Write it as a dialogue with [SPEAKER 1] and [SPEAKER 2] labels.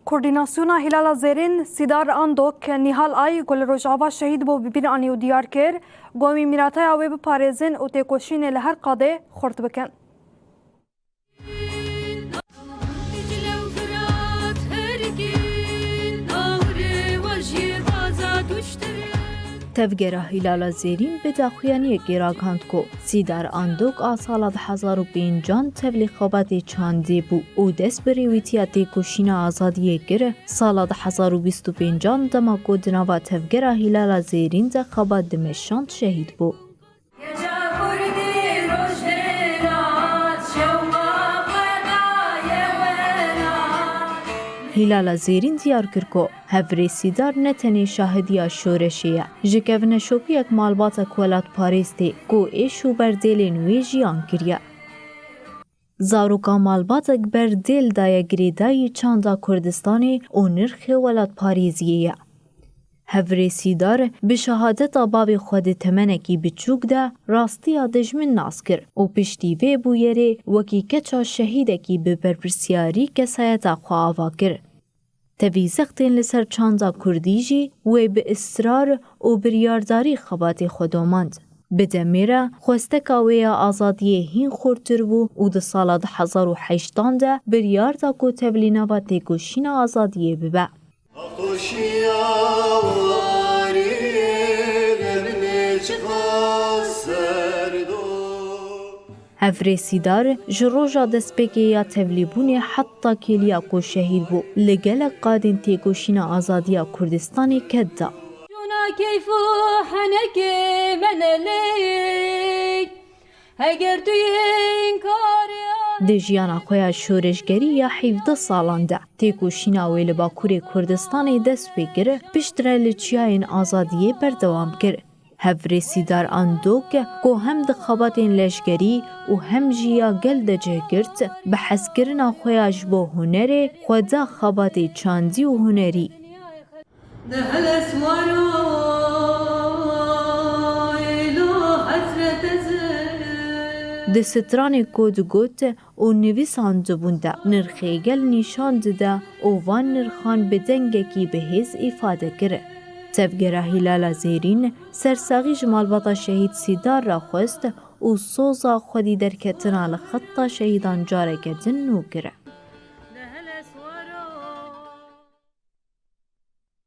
[SPEAKER 1] کوردیناسیونا هلال زرین سیدار اندوک نهال آی گل روجاوا شهید بو ببین آنیو دیار کر گومی میراتای آوی بپارزن و تکوشین لهر قاده خورد بکن.
[SPEAKER 2] تفجر هلال زرین به داخیانی گیراگاند کو سیدار اندوک آسال 2005 تبلیغ خبات چاندی بو او دست بریویتیاتی کشین آزادی گره سال 2025 دما کودنوا تفجر هلال زرین ده خبات دمشان شهید بو. هلال زرین دیار کرد که هفری سیدار نتنی شاهدی شورشیه. جکوون شوکی یک مالبات کولات پاریستی کو ایشو بردیلین وی جیان کریه. زاروکا مالبات بردیل دای گریدای چاندا کردستانی و نرخ ولات پاریزیه. هفری سیدار به شهادت باب خود تمنکی بچوک ده راستی دجمن ناس کرد و پشتی وی بویره وکی کچا شهیدکی به برپرسیاری کسایت خواهوا کرد. تویزختین لسر چاندا کردیجی و به اصرار و بریارداری خبات خودماند. به دمیره خوستکاوی آزادی هین خورتر بو و ده سال 2008 ده بریاردا کو تبلینا و تکوشین آزادی ببه. هفری سیدار جروجا دسپیکی یا تبلیبونی حتی کلیا کو شهید بو لگل قادن تیگوشین آزادی کردستانی کدا.
[SPEAKER 3] جونا کیفو حنکی منلی اگر دوین کاریا
[SPEAKER 2] دجیانا خویا شورشگری یا 17 سالان ده تیگوشین آویل باکوری کردستانی دست بگیره پشتره لچیاین آزادی بردوام گره. هفری سیدار اندوک کو هم د خباتین لشگری و هم جیا گل د جگرت به حسکرنا خویاش بو هنری خدا خبات چاندی و هنری د ستران کود گوت و نویسان دبونده نرخی گل نشان دده و وان نرخان بدنگکی به هز ifade کره. تفجر هلال زرین سرساغی جمالباتا شهید سیدار را خواست و سوزا خودی در کتنا لخطا شهیدان جاره کدن نو گره.